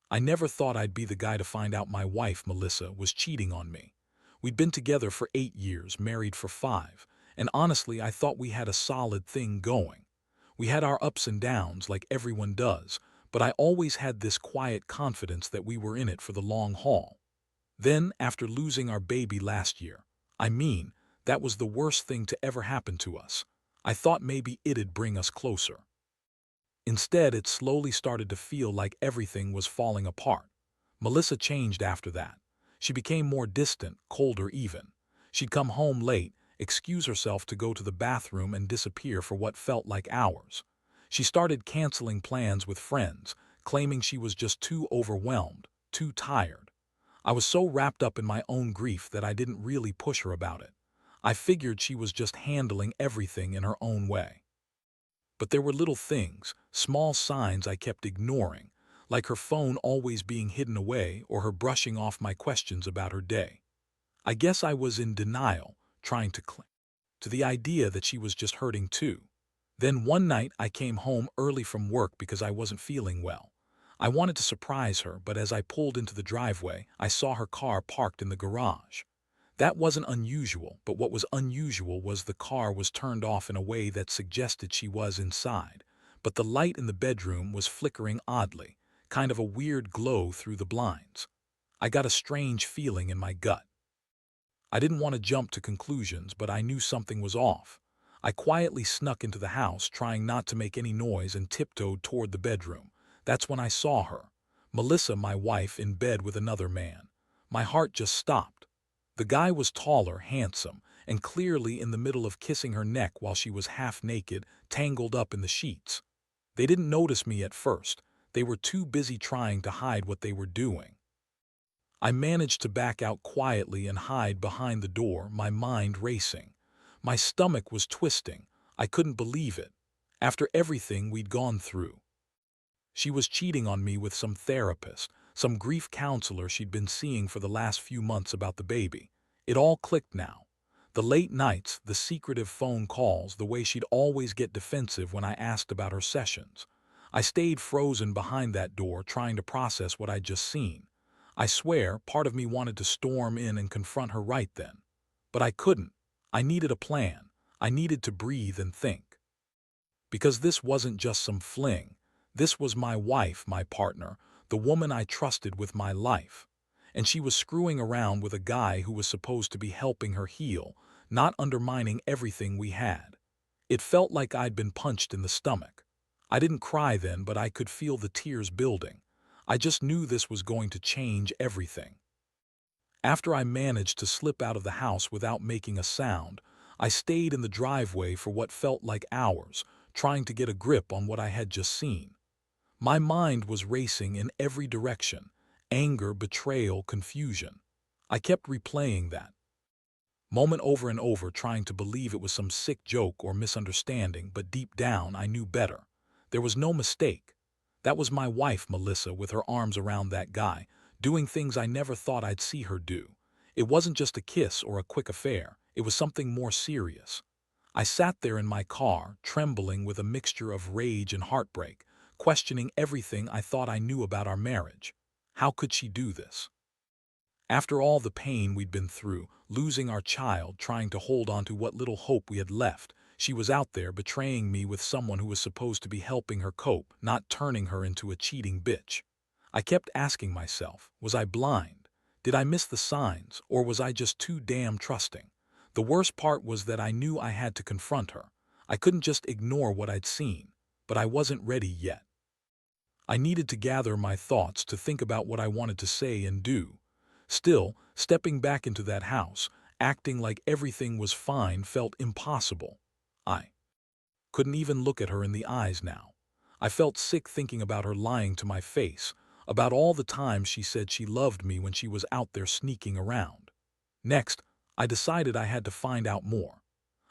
I never thought I'd be the guy to find out my wife, Melissa, was cheating on me. We'd been together for 8 years, married for 5, and honestly, I thought we had a solid thing going. We had our ups and downs like everyone does, but I always had this quiet confidence that we were in it for the long haul. Then, after losing our baby last year, I mean, that was the worst thing to ever happen to us. I thought maybe it'd bring us closer. Instead, it slowly started to feel like everything was falling apart. Melissa changed after that. She became more distant, colder even. She'd come home late, excuse herself to go to the bathroom and disappear for what felt like hours. She started canceling plans with friends, claiming she was just too overwhelmed, too tired. I was so wrapped up in my own grief that I didn't really push her about it. I figured she was just handling everything in her own way. But there were little things, small signs I kept ignoring, like her phone always being hidden away or her brushing off my questions about her day. I guess I was in denial, trying to cling to the idea that she was just hurting too. Then one night I came home early from work because I wasn't feeling well. I wanted to surprise her, but as I pulled into the driveway, I saw her car parked in the garage. That wasn't unusual, but what was unusual was the car was turned off in a way that suggested she was inside. But the light in the bedroom was flickering oddly, kind of a weird glow through the blinds. I got a strange feeling in my gut. I didn't want to jump to conclusions, but I knew something was off. I quietly snuck into the house, trying not to make any noise, and tiptoed toward the bedroom. That's when I saw her, Melissa, my wife, in bed with another man. My heart just stopped. The guy was taller, handsome, and clearly in the middle of kissing her neck while she was half naked, tangled up in the sheets. They didn't notice me at first. They were too busy trying to hide what they were doing. I managed to back out quietly and hide behind the door, my mind racing. My stomach was twisting. I couldn't believe it. After everything we'd gone through. She was cheating on me with some therapist, some grief counselor she'd been seeing for the last few months about the baby. It all clicked now. The late nights, the secretive phone calls, the way she'd always get defensive when I asked about her sessions. I stayed frozen behind that door, trying to process what I'd just seen. I swear, part of me wanted to storm in and confront her right then. But I couldn't. I needed a plan. I needed to breathe and think. Because this wasn't just some fling. This was my wife, my partner, the woman I trusted with my life. And she was screwing around with a guy who was supposed to be helping her heal, not undermining everything we had. It felt like I'd been punched in the stomach. I didn't cry then, but I could feel the tears building. I just knew this was going to change everything. After I managed to slip out of the house without making a sound, I stayed in the driveway for what felt like hours, trying to get a grip on what I had just seen. My mind was racing in every direction: anger, betrayal, confusion. I kept replaying that moment over and over, trying to believe it was some sick joke or misunderstanding, but deep down I knew better. There was no mistake. That was my wife, Melissa, with her arms around that guy, doing things I never thought I'd see her do. It wasn't just a kiss or a quick affair. It was something more serious. I sat there in my car, trembling with a mixture of rage and heartbreak, questioning everything I thought I knew about our marriage. How could she do this? After all the pain we'd been through, losing our child, trying to hold on to what little hope we had left, she was out there betraying me with someone who was supposed to be helping her cope, not turning her into a cheating bitch. I kept asking myself, was I blind? Did I miss the signs, or was I just too damn trusting? The worst part was that I knew I had to confront her. I couldn't just ignore what I'd seen, but I wasn't ready yet. I needed to gather my thoughts to think about what I wanted to say and do. Still, stepping back into that house, acting like everything was fine, felt impossible. I couldn't even look at her in the eyes now. I felt sick thinking about her lying to my face, about all the times she said she loved me when she was out there sneaking around. Next, I decided I had to find out more.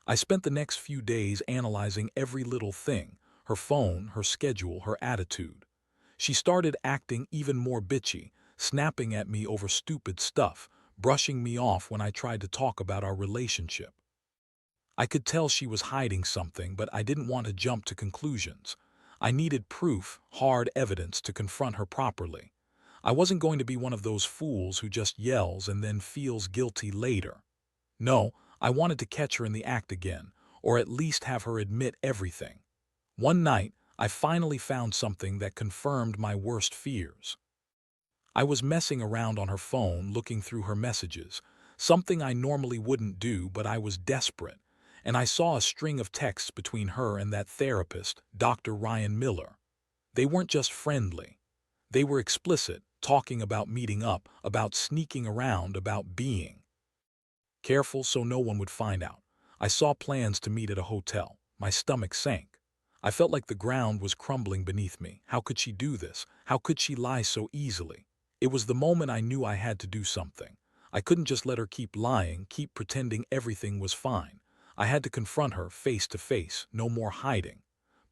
I spent the next few days analyzing every little thing: her phone, her schedule, her attitude. She started acting even more bitchy, snapping at me over stupid stuff, brushing me off when I tried to talk about our relationship. I could tell she was hiding something, but I didn't want to jump to conclusions. I needed proof, hard evidence, to confront her properly. I wasn't going to be one of those fools who just yells and then feels guilty later. No, I wanted to catch her in the act again, or at least have her admit everything. One night, I finally found something that confirmed my worst fears. I was messing around on her phone looking through her messages, something I normally wouldn't do, but I was desperate, and I saw a string of texts between her and that therapist, Dr. Ryan Miller. They weren't just friendly. They were explicit, talking about meeting up, about sneaking around, about being careful so no one would find out. I saw plans to meet at a hotel. My stomach sank. I felt like the ground was crumbling beneath me. How could she do this? How could she lie so easily? It was the moment I knew I had to do something. I couldn't just let her keep lying, keep pretending everything was fine. I had to confront her face to face, no more hiding.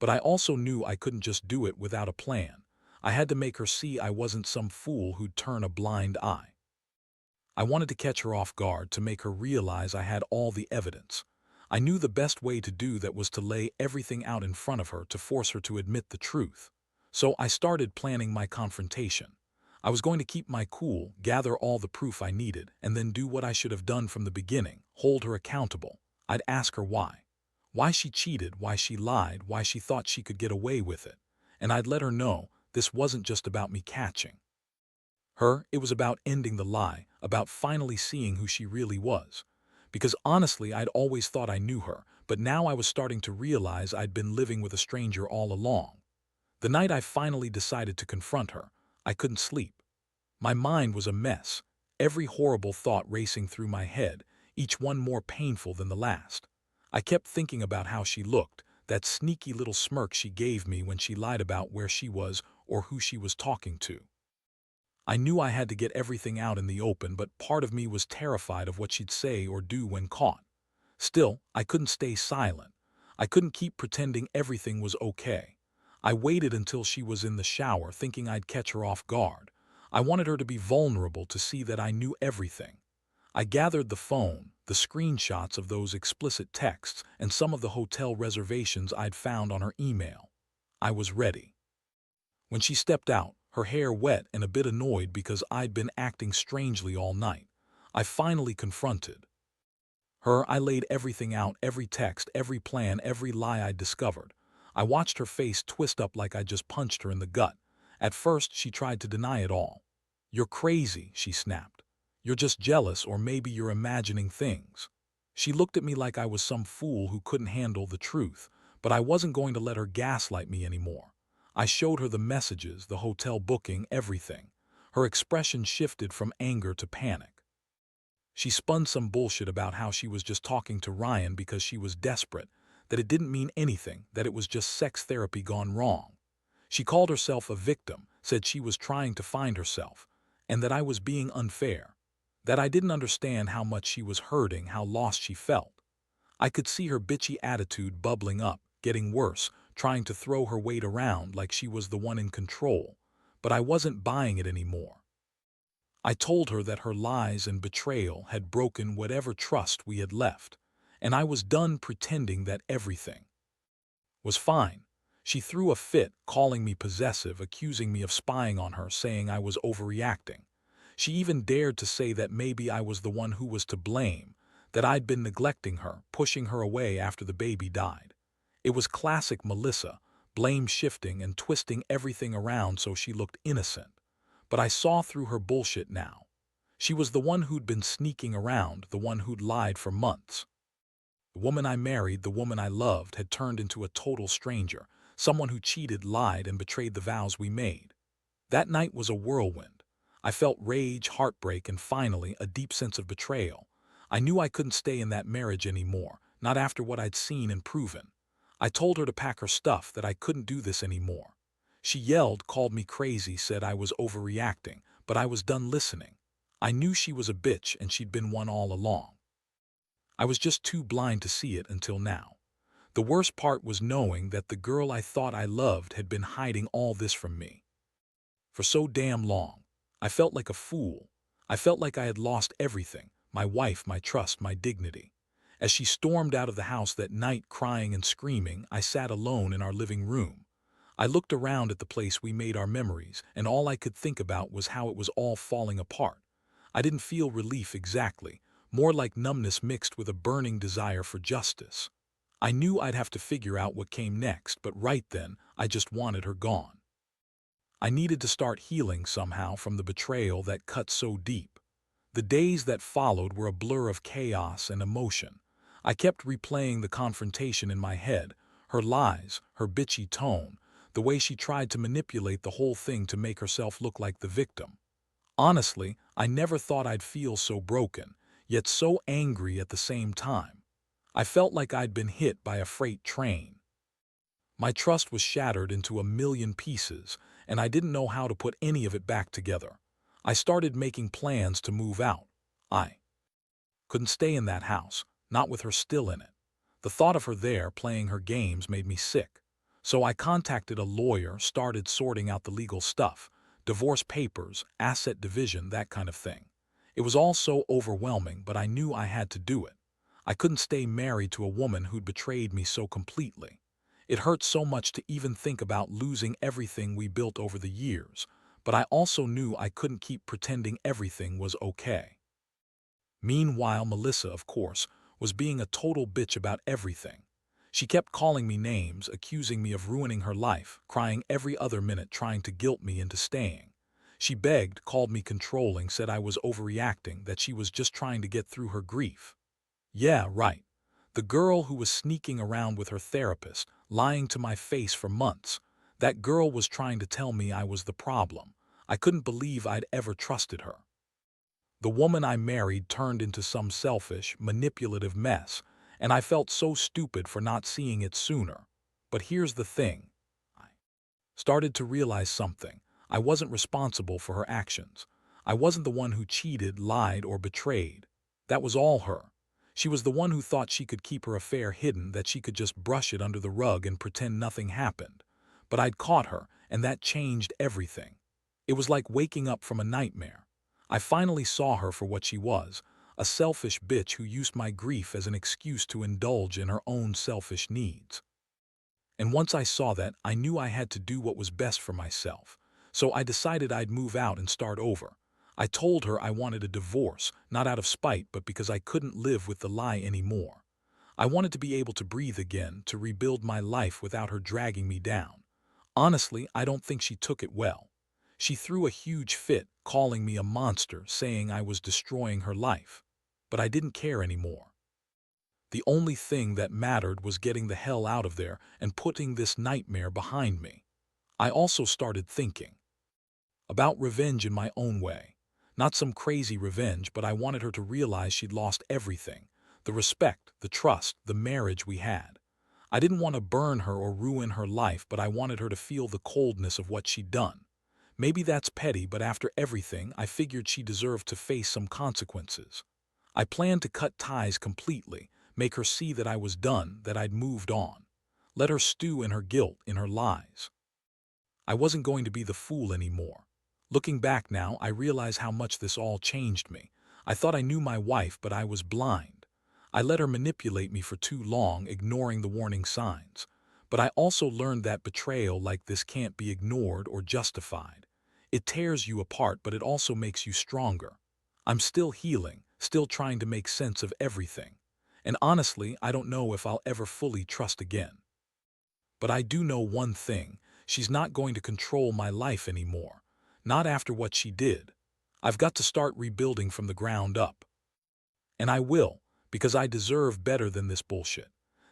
But I also knew I couldn't just do it without a plan. I had to make her see I wasn't some fool who'd turn a blind eye. I wanted to catch her off guard, to make her realize I had all the evidence. I knew the best way to do that was to lay everything out in front of her, to force her to admit the truth. So I started planning my confrontation. I was going to keep my cool, gather all the proof I needed, and then do what I should have done from the beginning: hold her accountable. I'd ask her why. Why she cheated, why she lied, why she thought she could get away with it. And I'd let her know this wasn't just about me catching her, it was about ending the lie, about finally seeing who she really was. Because honestly, I'd always thought I knew her, but now I was starting to realize I'd been living with a stranger all along. The night I finally decided to confront her, I couldn't sleep. My mind was a mess, every horrible thought racing through my head, each one more painful than the last. I kept thinking about how she looked, that sneaky little smirk she gave me when she lied about where she was or who she was talking to. I knew I had to get everything out in the open, but part of me was terrified of what she'd say or do when caught. Still, I couldn't stay silent. I couldn't keep pretending everything was okay. I waited until she was in the shower, thinking I'd catch her off guard. I wanted her to be vulnerable, to see that I knew everything. I gathered the phone, the screenshots of those explicit texts, and some of the hotel reservations I'd found on her email. I was ready. When she stepped out, her hair wet and a bit annoyed because I'd been acting strangely all night, I finally confronted her. I laid everything out, every text, every plan, every lie I'd discovered. I watched her face twist up like I'd just punched her in the gut. At first, she tried to deny it all. "You're crazy," she snapped. "You're just jealous, or maybe you're imagining things." She looked at me like I was some fool who couldn't handle the truth, but I wasn't going to let her gaslight me anymore. I showed her the messages, the hotel booking, everything. Her expression shifted from anger to panic. She spun some bullshit about how she was just talking to Ryan because she was desperate, that it didn't mean anything, that it was just sex therapy gone wrong. She called herself a victim, said she was trying to find herself, and that I was being unfair, that I didn't understand how much she was hurting, how lost she felt. I could see her bitchy attitude bubbling up, getting worse, trying to throw her weight around like she was the one in control, but I wasn't buying it anymore. I told her that her lies and betrayal had broken whatever trust we had left, and I was done pretending that everything was fine. She threw a fit, calling me possessive, accusing me of spying on her, saying I was overreacting. She even dared to say that maybe I was the one who was to blame, that I'd been neglecting her, pushing her away after the baby died. It was classic Melissa, blame shifting and twisting everything around so she looked innocent. But I saw through her bullshit now. She was the one who'd been sneaking around, the one who'd lied for months. The woman I married, the woman I loved, had turned into a total stranger, someone who cheated, lied, and betrayed the vows we made. That night was a whirlwind. I felt rage, heartbreak, and finally a deep sense of betrayal. I knew I couldn't stay in that marriage anymore, not after what I'd seen and proven. I told her to pack her stuff, that I couldn't do this anymore. She yelled, called me crazy, said I was overreacting, but I was done listening. I knew she was a bitch, and she'd been one all along. I was just too blind to see it until now. The worst part was knowing that the girl I thought I loved had been hiding all this from me for so damn long. I felt like a fool. I felt like I had lost everything: my wife, my trust, my dignity. As she stormed out of the house that night, crying and screaming, I sat alone in our living room. I looked around at the place we made our memories, and all I could think about was how it was all falling apart. I didn't feel relief exactly, more like numbness mixed with a burning desire for justice. I knew I'd have to figure out what came next, but right then, I just wanted her gone. I needed to start healing somehow from the betrayal that cut so deep. The days that followed were a blur of chaos and emotion. I kept replaying the confrontation in my head, her lies, her bitchy tone, the way she tried to manipulate the whole thing to make herself look like the victim. Honestly, I never thought I'd feel so broken, yet so angry at the same time. I felt like I'd been hit by a freight train. My trust was shattered into a million pieces, and I didn't know how to put any of it back together. I started making plans to move out. I couldn't stay in that house, not with her still in it. The thought of her there playing her games made me sick. So I contacted a lawyer, started sorting out the legal stuff, divorce papers, asset division, that kind of thing. It was all so overwhelming, but I knew I had to do it. I couldn't stay married to a woman who'd betrayed me so completely. It hurt so much to even think about losing everything we built over the years, but I also knew I couldn't keep pretending everything was okay. Meanwhile, Melissa, of course, was being a total bitch about everything. She kept calling me names, accusing me of ruining her life, crying every other minute trying to guilt me into staying. She begged, called me controlling, said I was overreacting, that she was just trying to get through her grief. Yeah, right. The girl who was sneaking around with her therapist, lying to my face for months. That girl was trying to tell me I was the problem. I couldn't believe I'd ever trusted her. The woman I married turned into some selfish, manipulative mess, and I felt so stupid for not seeing it sooner. But here's the thing. I started to realize something. I wasn't responsible for her actions. I wasn't the one who cheated, lied, or betrayed. That was all her. She was the one who thought she could keep her affair hidden, that she could just brush it under the rug and pretend nothing happened. But I'd caught her, and that changed everything. It was like waking up from a nightmare. I finally saw her for what she was, a selfish bitch who used my grief as an excuse to indulge in her own selfish needs. And once I saw that, I knew I had to do what was best for myself. So I decided I'd move out and start over. I told her I wanted a divorce, not out of spite, but because I couldn't live with the lie anymore. I wanted to be able to breathe again, to rebuild my life without her dragging me down. Honestly, I don't think she took it well. She threw a huge fit, calling me a monster, saying I was destroying her life. But I didn't care anymore. The only thing that mattered was getting the hell out of there and putting this nightmare behind me. I also started thinking about revenge in my own way. Not some crazy revenge, but I wanted her to realize she'd lost everything. The respect, the trust, the marriage we had. I didn't want to burn her or ruin her life, but I wanted her to feel the coldness of what she'd done. Maybe that's petty, but after everything, I figured she deserved to face some consequences. I planned to cut ties completely, make her see that I was done, that I'd moved on. Let her stew in her guilt, in her lies. I wasn't going to be the fool anymore. Looking back now, I realize how much this all changed me. I thought I knew my wife, but I was blind. I let her manipulate me for too long, ignoring the warning signs. But I also learned that betrayal like this can't be ignored or justified. It tears you apart, but it also makes you stronger. I'm still healing, still trying to make sense of everything. And honestly, I don't know if I'll ever fully trust again. But I do know one thing, she's not going to control my life anymore. Not after what she did. I've got to start rebuilding from the ground up. And I will, because I deserve better than this bullshit.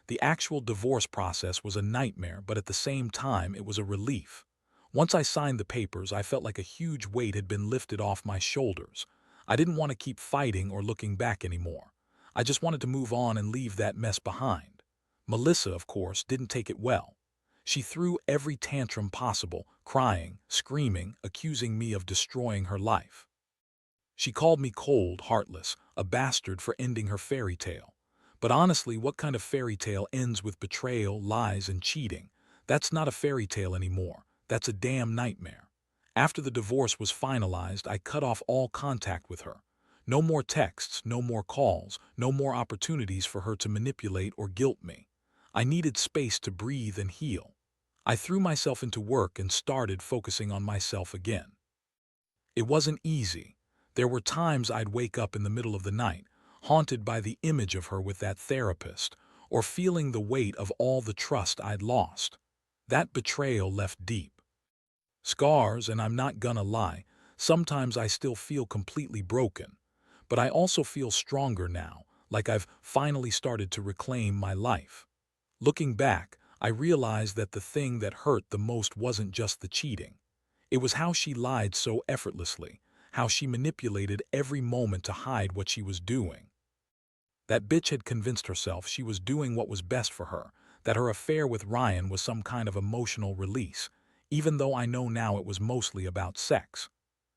The actual divorce process was a nightmare, but at the same time, it was a relief. Once I signed the papers, I felt like a huge weight had been lifted off my shoulders. I didn't want to keep fighting or looking back anymore. I just wanted to move on and leave that mess behind. Melissa, of course, didn't take it well. She threw every tantrum possible, crying, screaming, accusing me of destroying her life. She called me cold, heartless, a bastard for ending her fairy tale. But honestly, what kind of fairy tale ends with betrayal, lies, and cheating? That's not a fairy tale anymore. That's a damn nightmare. After the divorce was finalized, I cut off all contact with her. No more texts, no more calls, no more opportunities for her to manipulate or guilt me. I needed space to breathe and heal. I threw myself into work and started focusing on myself again. It wasn't easy. There were times I'd wake up in the middle of the night, haunted by the image of her with that therapist, or feeling the weight of all the trust I'd lost. That betrayal left deep scars, and I'm not gonna lie, sometimes I still feel completely broken. But I also feel stronger now, like I've finally started to reclaim my life. Looking back, I realized that the thing that hurt the most wasn't just the cheating. It was how she lied so effortlessly, how she manipulated every moment to hide what she was doing. That bitch had convinced herself she was doing what was best for her, that her affair with Ryan was some kind of emotional release, even though I know now it was mostly about sex.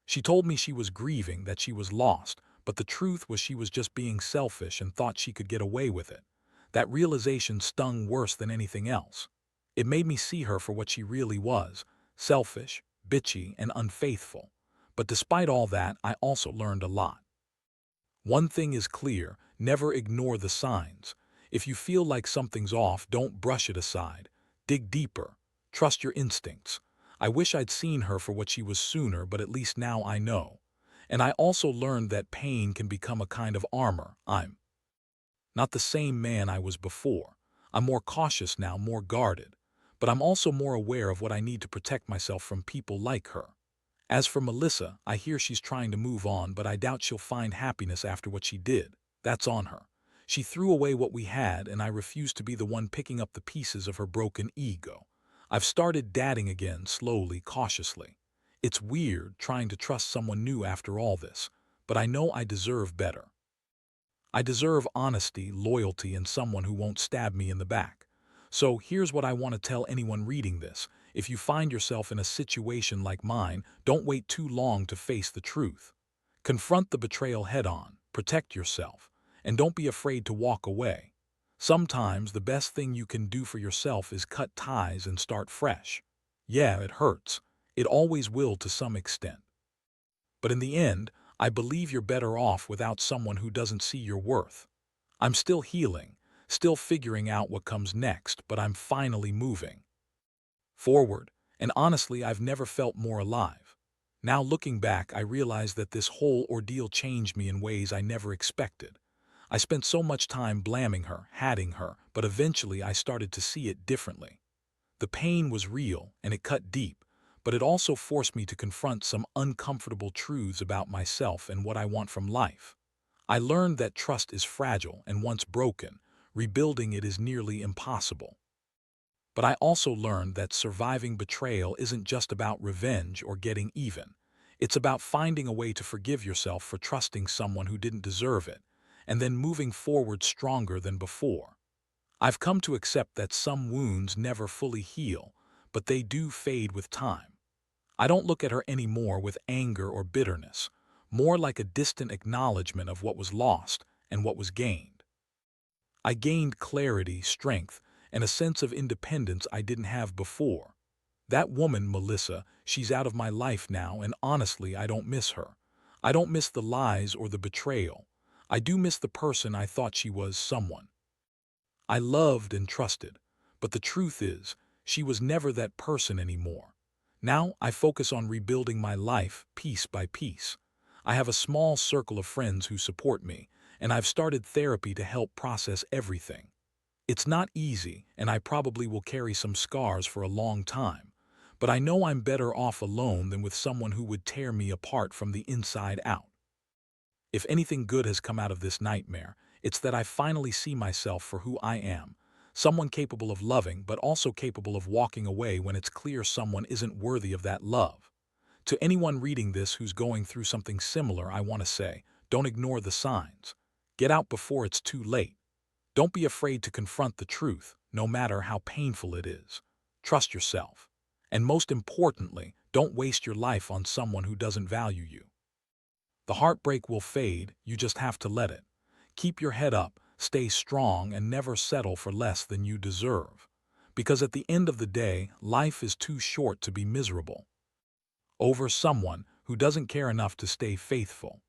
She told me she was grieving, that she was lost, but the truth was she was just being selfish and thought she could get away with it. That realization stung worse than anything else. It made me see her for what she really was: selfish, bitchy, and unfaithful. But despite all that, I also learned a lot. One thing is clear: never ignore the signs. If you feel like something's off, don't brush it aside. Dig deeper. Trust your instincts. I wish I'd seen her for what she was sooner, but at least now I know. And I also learned that pain can become a kind of armor. I'm not the same man I was before. I'm more cautious now, more guarded. But I'm also more aware of what I need to protect myself from people like her. As for Melissa, I hear she's trying to move on, but I doubt she'll find happiness after what she did. That's on her. She threw away what we had, and I refuse to be the one picking up the pieces of her broken ego. I've started dating again, slowly, cautiously. It's weird trying to trust someone new after all this, but I know I deserve better. I deserve honesty, loyalty, and someone who won't stab me in the back. So here's what I want to tell anyone reading this. If you find yourself in a situation like mine, don't wait too long to face the truth. Confront the betrayal head-on, protect yourself, and don't be afraid to walk away. Sometimes the best thing you can do for yourself is cut ties and start fresh. Yeah, it hurts. It always will to some extent. But in the end, I believe you're better off without someone who doesn't see your worth. I'm still healing, still figuring out what comes next, but I'm finally moving forward, and honestly, I've never felt more alive. Now looking back, I realize that this whole ordeal changed me in ways I never expected. I spent so much time blaming her, hating her, but eventually I started to see it differently. The pain was real, and it cut deep, but it also forced me to confront some uncomfortable truths about myself and what I want from life. I learned that trust is fragile, and once broken, rebuilding it is nearly impossible. But I also learned that surviving betrayal isn't just about revenge or getting even. It's about finding a way to forgive yourself for trusting someone who didn't deserve it, and then moving forward stronger than before. I've come to accept that some wounds never fully heal, but they do fade with time. I don't look at her anymore with anger or bitterness, more like a distant acknowledgement of what was lost and what was gained. I gained clarity, strength, and a sense of independence I didn't have before. That woman, Melissa, she's out of my life now, and honestly, I don't miss her. I don't miss the lies or the betrayal. I do miss the person I thought she was, someone I loved and trusted. But the truth is, she was never that person anymore. Now I focus on rebuilding my life piece by piece. I have a small circle of friends who support me, and I've started therapy to help process everything. It's not easy, and I probably will carry some scars for a long time, but I know I'm better off alone than with someone who would tear me apart from the inside out. If anything good has come out of this nightmare, it's that I finally see myself for who I am, someone capable of loving but also capable of walking away when it's clear someone isn't worthy of that love. To anyone reading this who's going through something similar, I want to say, don't ignore the signs. Get out before it's too late. Don't be afraid to confront the truth, no matter how painful it is. Trust yourself. And most importantly, don't waste your life on someone who doesn't value you. The heartbreak will fade, you just have to let it. Keep your head up, stay strong, and never settle for less than you deserve. Because at the end of the day, life is too short to be miserable over someone who doesn't care enough to stay faithful.